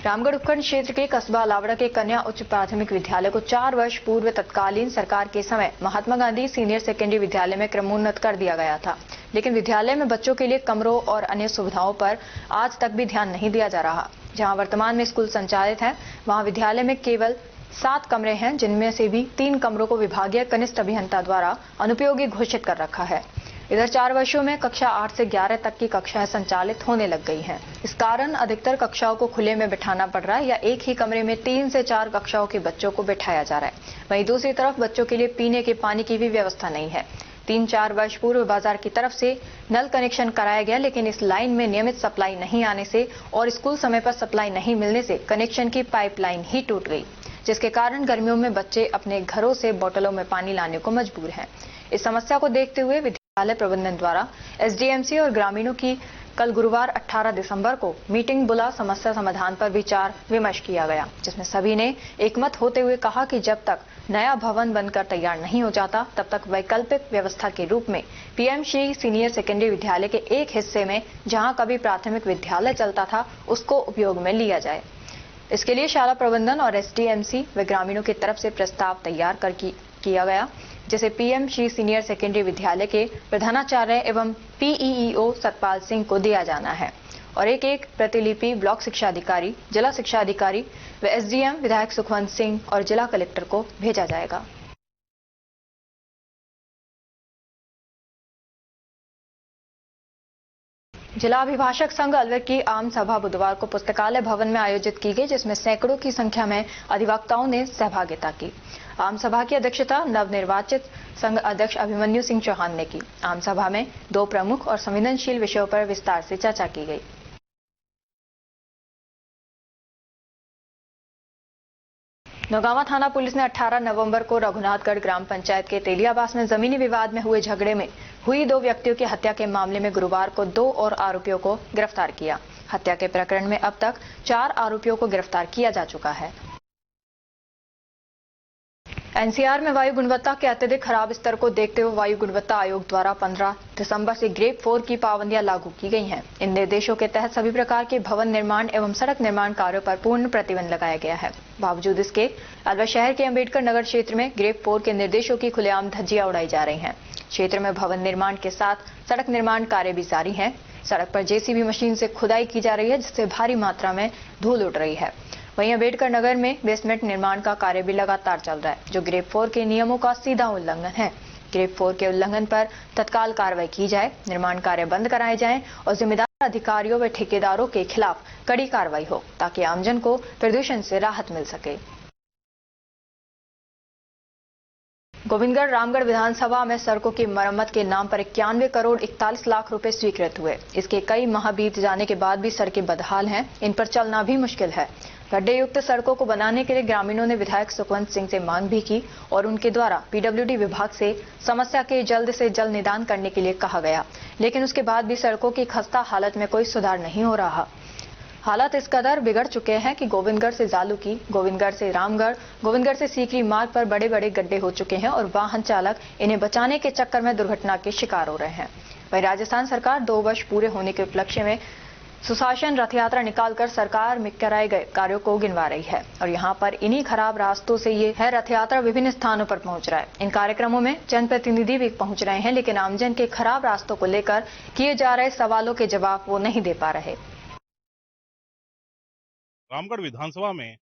रामगढ़ उपखंड क्षेत्र के कस्बा अलावड़ा के कन्या उच्च प्राथमिक विद्यालय को 4 वर्ष पूर्व तत्कालीन सरकार के समय महात्मा गांधी सीनियर सेकेंडरी विद्यालय में क्रमोन्नत कर दिया गया था, लेकिन विद्यालय में बच्चों के लिए कमरों और अन्य सुविधाओं पर आज तक भी ध्यान नहीं दिया जा रहा। जहां वर्तमान में स्कूल संचालित है, वहां विद्यालय में केवल 7 कमरे हैं, जिनमें से भी 3 कमरों को विभागीय कनिष्ठ अभियंता द्वारा अनुपयोगी घोषित कर रखा है। इधर 4 वर्षों में कक्षा 8 से 11 तक की कक्षाएं संचालित होने लग गई हैं। इस कारण अधिकतर कक्षाओं को खुले में बिठाना पड़ रहा है या एक ही कमरे में 3 से 4 कक्षाओं के बच्चों को बिठाया जा रहा है। वहीं दूसरी तरफ बच्चों के लिए पीने के पानी की भी व्यवस्था नहीं है। 3-4 वर्ष पूर्व बाजार की तरफ से नल कनेक्शन कराया गया, लेकिन इस लाइन में नियमित सप्लाई नहीं आने से और स्कूल समय पर सप्लाई नहीं मिलने से कनेक्शन की पाइपलाइन ही टूट गई, जिसके कारण गर्मियों में बच्चे अपने घरों से बोतलों में पानी लाने को मजबूर हैं। इस समस्या को देखते हुए विद्यालय प्रबंधन द्वारा एसडीएमसी और ग्रामीणों की कल गुरुवार 18 दिसंबर को मीटिंग बुला समस्या समाधान पर विचार विमर्श किया गया, जिसमें सभी ने एकमत होते हुए कहा कि जब तक नया भवन बनकर तैयार नहीं हो जाता, तब तक वैकल्पिक व्यवस्था के रूप में पीएमसी सीनियर सेकेंडरी विद्यालय के एक हिस्से में जहां कभी प्राथमिक विद्यालय चलता था, उसको उपयोग में लिया जाए। इसके लिए शाला प्रबंधन और एसडीएमसी व ग्रामीणों की तरफ से प्रस्ताव तैयार किया गया, जिसे पीएमसी सीनियर सेकेंडरी विद्यालय के प्रधानाचार्य एवं पीईईओ सतपाल सिंह को दिया जाना है और एक प्रतिलिपि ब्लॉक शिक्षा अधिकारी, जिला शिक्षा अधिकारी व एसडीएम विधायक सुखवंत सिंह और जिला कलेक्टर को भेजा जाएगा। जिला अभिभाषक संघ अलवर की आम सभा बुधवार को पुस्तकालय भवन में आयोजित की गई, जिसमें सैकड़ों की संख्या में अधिवक्ताओं ने सहभागिता की। आम सभा की अध्यक्षता नवनिर्वाचित संघ अध्यक्ष अभिमन्यु सिंह चौहान ने की। आम सभा में 2 प्रमुख और संवेदनशील विषयों पर विस्तार से चर्चा की गई। नौगांवा थाना पुलिस ने 18 नवंबर को रघुनाथगढ़ ग्राम पंचायत के तेलियाबास में जमीनी विवाद में हुए झगड़े में हुई 2 व्यक्तियों की हत्या के मामले में गुरुवार को 2 और आरोपियों को गिरफ्तार किया। हत्या के प्रकरण में अब तक 4 आरोपियों को गिरफ्तार किया जा चुका है। एनसीआर में वायु गुणवत्ता के अत्यधिक खराब स्तर को देखते हुए वायु गुणवत्ता आयोग द्वारा 15 दिसंबर से ग्रेड 4 की पाबंदियां लागू की गई हैं। इन निर्देशों के तहत सभी प्रकार के भवन निर्माण एवं सड़क निर्माण कार्यों पर पूर्ण प्रतिबंध लगाया गया है। बावजूद इसके अलवर शहर के अंबेडकर नगर क्षेत्र में ग्रेड 4 के निर्देशों की खुलेआम धज्जियां उड़ाई जा रही हैं। क्षेत्र में भवन निर्माण के साथ सड़क निर्माण कार्य भी जारी है। सड़क पर जेसीबी मशीन से खुदाई की जा रही है, जिससे भारी मात्रा में धूल उड़ रही है। वहीं अंबेडकर नगर में बेसमेंट निर्माण का कार्य भी लगातार चल रहा है, जो ग्रेड 4 के नियमों का सीधा उल्लंघन है। ग्रेड 4 के उल्लंघन पर तत्काल कार्रवाई की जाए, निर्माण कार्य बंद कराए जाएं और जिम्मेदार अधिकारियों व ठेकेदारों के खिलाफ कड़ी कार्रवाई हो, ताकि आमजन को प्रदूषण से राहत मिल सके। गोविंदगढ़ रामगढ़ विधानसभा में सड़कों की मरम्मत के नाम पर 91 करोड़ 41 लाख रुपए स्वीकृत हुए। इसके कई माह बीत जाने के बाद भी सड़कें बदहाल हैं, इन पर चलना भी मुश्किल है। गड्ढे युक्त सड़कों को बनाने के लिए ग्रामीणों ने विधायक सुखवंत सिंह से मांग भी की और उनके द्वारा पीडब्ल्यूडी विभाग से समस्या के जल्द से जल्द निदान करने के लिए कहा गया, लेकिन उसके बाद भी सड़कों की खस्ता हालत में कोई सुधार नहीं हो रहा। हालात इस कदर बिगड़ चुके हैं कि गोविंदगढ़ से जालूकी, गोविंदगढ़ से रामगढ़, गोविंदगढ़ से सीकरी मार्ग पर बड़े बड़े गड्ढे हो चुके हैं और वाहन चालक इन्हें बचाने के चक्कर में दुर्घटना के शिकार हो रहे हैं। वहीं राजस्थान सरकार 2 वर्ष पूरे होने के उपलक्ष्य में सुशासन रथ यात्रा निकालकर सरकार में कराए गए कार्यों को गिनवा रही है और यहां पर इन्हीं खराब रास्तों से ये है रथ यात्रा विभिन्न स्थानों पर पहुंच रहा है। इन कार्यक्रमों में जनप्रतिनिधि भी पहुंच रहे हैं, लेकिन आमजन के खराब रास्तों को लेकर किए जा रहे सवालों के जवाब वो नहीं दे पा रहे। रामगढ़ विधानसभा में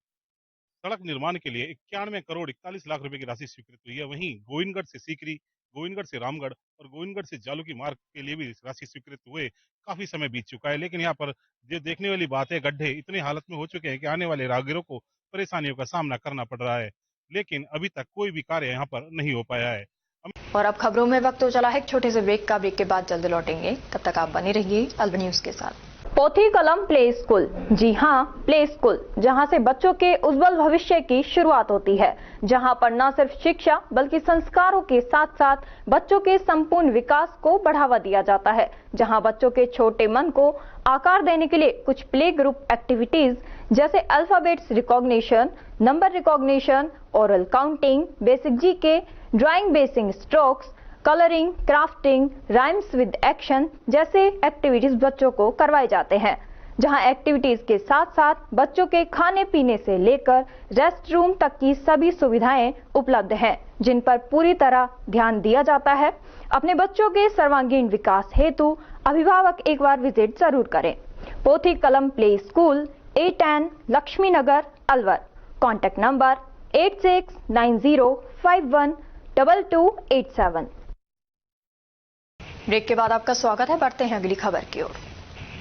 सड़क निर्माण के लिए 91 करोड़ 41 लाख रुपए की राशि स्वीकृत हुई है। वहीं गोविंदगढ़ से सीकरी, गोविंदगढ़ से रामगढ़ और गोविंदगढ़ से जालूकी मार्ग के लिए भी राशि स्वीकृत हुए काफी समय बीत चुका है, लेकिन यहाँ पर जो देखने वाली बात है, गड्ढे इतने हालत में हो चुके हैं कि आने वाले राहगीरों को परेशानियों का सामना करना पड़ रहा है। लेकिन अभी तक कोई भी कार्य यहाँ पर नहीं हो पाया है। और अब खबरों में वक्त हो चला है एक छोटे से ब्रेक का। ब्रेक के बाद जल्द लौटेंगे, तब तक आप बने रहिए अल्ब न्यूज के साथ। पोथी कलम प्ले स्कूल, जी हां, प्ले स्कूल, जहां से बच्चों के उज्जवल भविष्य की शुरुआत होती है, जहां पर न सिर्फ शिक्षा बल्कि संस्कारों के साथ साथ बच्चों के संपूर्ण विकास को बढ़ावा दिया जाता है, जहां बच्चों के छोटे मन को आकार देने के लिए कुछ प्ले ग्रुप एक्टिविटीज जैसे alphabets recognition, number recognition, oral counting, basic GK, drawing basic strokes, colouring, crafting, rhymes with action जैसे एक्टिविटीज बच्चों को करवाए जाते हैं, जहां एक्टिविटीज के साथ साथ बच्चों के खाने पीने से लेकर रेस्ट रूम तक की सभी सुविधाएं उपलब्ध हैं, जिन पर पूरी तरह ध्यान दिया जाता है। अपने बच्चों के सर्वांगीण विकास हेतु अभिभावक एक बार विजिट जरूर करें। Pothi Kalam play school, A10 Laxmi Nagar, Alwar. Contact number 8690512287। Break के बाद आपका स्वागत है। बढ़ते हैं अगली खबर की ओर।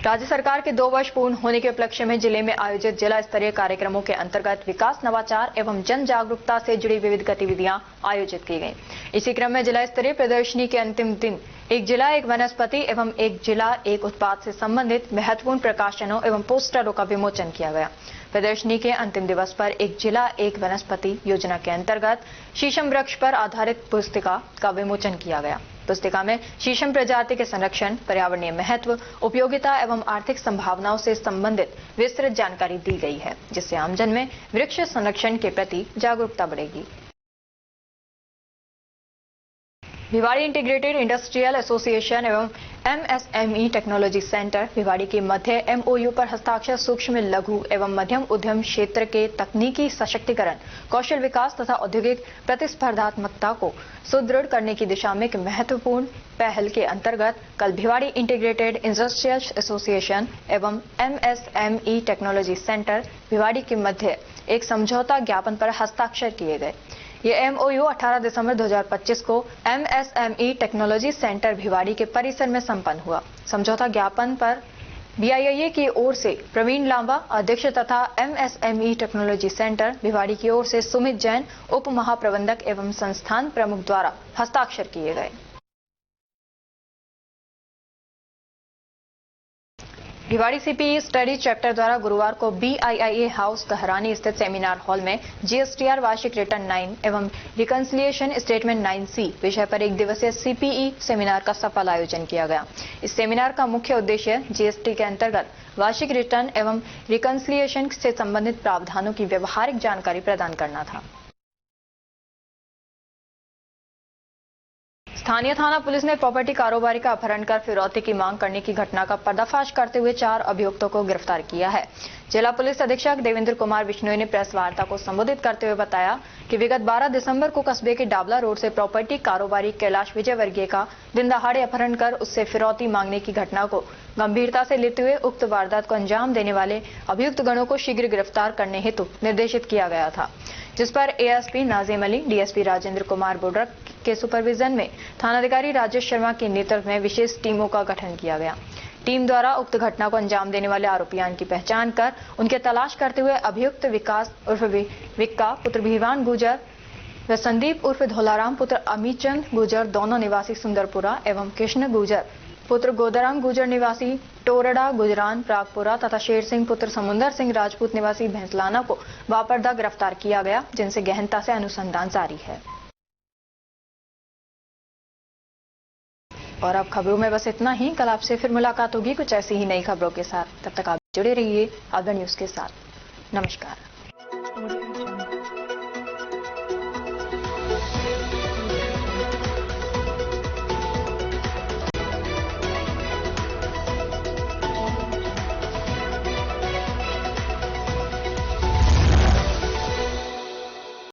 राज्य सरकार के 2 वर्ष पूर्ण होने के उपलक्ष्य में जिले में आयोजित जिला स्तरीय कार्यक्रमों के अंतर्गत विकास, नवाचार एवं जन जागरूकता से जुड़ी विविध गतिविधियां आयोजित की गईं। इसी क्रम में जिला स्तरीय प्रदर्शनी के अंतिम दिन एक जिला एक वनस्पति एवं एक जिला एक उत्पाद से संबंधित महत्वपूर्ण प्रकाशनों एवं पोस्टरों का विमोचन किया गया। प्रदर्शनी के अंतिम दिवस पर एक जिला एक वनस्पति योजना के अंतर्गत शीशम वृक्ष पर आधारित पुस्तिका का विमोचन किया गया। पुस्तिका में शीशम प्रजाति के संरक्षण, पर्यावरणीय महत्व, उपयोगिता एवं आर्थिक संभावनाओं से संबंधित विस्तृत जानकारी दी गई है, जिससे आमजन में वृक्ष संरक्षण के प्रति जागरूकता बढ़ेगी। भिवाड़ी इंटीग्रेटेड इंडस्ट्रियल एसोसिएशन एवं MSME टेक्नोलॉजी सेंटर भिवाड़ी के मध्य MOU पर हस्ताक्षर सूक्ष्म, लघु एवं मध्यम उद्यम क्षेत्र के तकनीकी सशक्तिकरण, कौशल विकास तथा औद्योगिक प्रतिस्पर्धात्मकता को सुदृढ़ करने की दिशा में एक महत्वपूर्ण पहल के अंतर्गत कल भिवाड़ी इंटीग्रेटेड इंडस्ट्रियल एसोसिएशन एवं MSME टेक्नोलॉजी सेंटर भिवाड़ी के मध्य एक समझौता ज्ञापन पर हस्ताक्षर किए गए। ये MOU 18 दिसंबर 2025 को MSME टेक्नोलॉजी सेंटर भिवाड़ी के परिसर में संपन्न हुआ। समझौता ज्ञापन पर BIIA की ओर से प्रवीण लांबा अध्यक्ष तथा MSME टेक्नोलॉजी सेंटर भिवाड़ी की ओर से सुमित जैन उप महाप्रबंधक एवं संस्थान प्रमुख द्वारा हस्ताक्षर किए गए। भिवाड़ी CPE स्टडी चैप्टर द्वारा गुरुवार को BIIA हाउस कहरानी स्थित सेमिनार हॉल में GSTR वार्षिक रिटर्न 9 एवं रिकंसिलिएशन स्टेटमेंट 9C विषय पर एक दिवसीय CPE सेमिनार का सफल आयोजन किया गया। इस सेमिनार का मुख्य उद्देश्य GST के अंतर्गत वार्षिक रिटर्न एवं रिकंसिलिएशन से संबंधित प्रावधानों की व्यवहारिक जानकारी प्रदान करना था। स्थानीय थाना पुलिस ने प्रॉपर्टी कारोबारी का अपहरण कर फिरौती की मांग करने की घटना का पर्दाफाश करते हुए 4 अभियुक्तों को गिरफ्तार किया है। जिला पुलिस अधीक्षक देवेंद्र कुमार बिश्नोई ने प्रेस वार्ता को संबोधित करते हुए बताया कि विगत 12 दिसंबर को कस्बे के डाबला रोड से प्रॉपर्टी कारोबारी कैलाश विजय वर्गीय का दिन दहाड़े अपहरण कर उससे फिरौती मांगने की घटना को गंभीरता से लेते हुए उक्त वारदात को अंजाम देने वाले अभियुक्त गणों को शीघ्र गिरफ्तार करने हेतु निर्देशित किया गया था, जिस पर ASP नाजिम अली, DSP राजेंद्र कुमार बुड्रक के सुपरविजन में थानाधिकारी राजेश शर्मा के नेतृत्व में विशेष टीमों का गठन किया गया। टीम द्वारा उक्त घटना को अंजाम देने वाले आरोपियों की पहचान कर उनके तलाश करते हुए अभियुक्त विकास उर्फ विक्का पुत्र भीवान गुजर व संदीप उर्फ धोलाराम पुत्र अमीचंद गुजर दोनों निवासी सुंदरपुरा एवं कृष्ण गुजर पुत्र गोदराम गुजर निवासी टोरडा गुजरान प्रागपुरा तथा शेर सिंह पुत्र समुंदर सिंह राजपूत निवासी भैंसलाना को वापरदा गिरफ्तार किया गया, जिनसे गहनता से अनुसंधान जारी है। और अब खबरों में बस इतना ही। कल आपसे फिर मुलाकात होगी कुछ ऐसी ही नई खबरों के साथ। तब तक आप जुड़े रहिए अल्ब न्यूज के साथ। नमस्कार।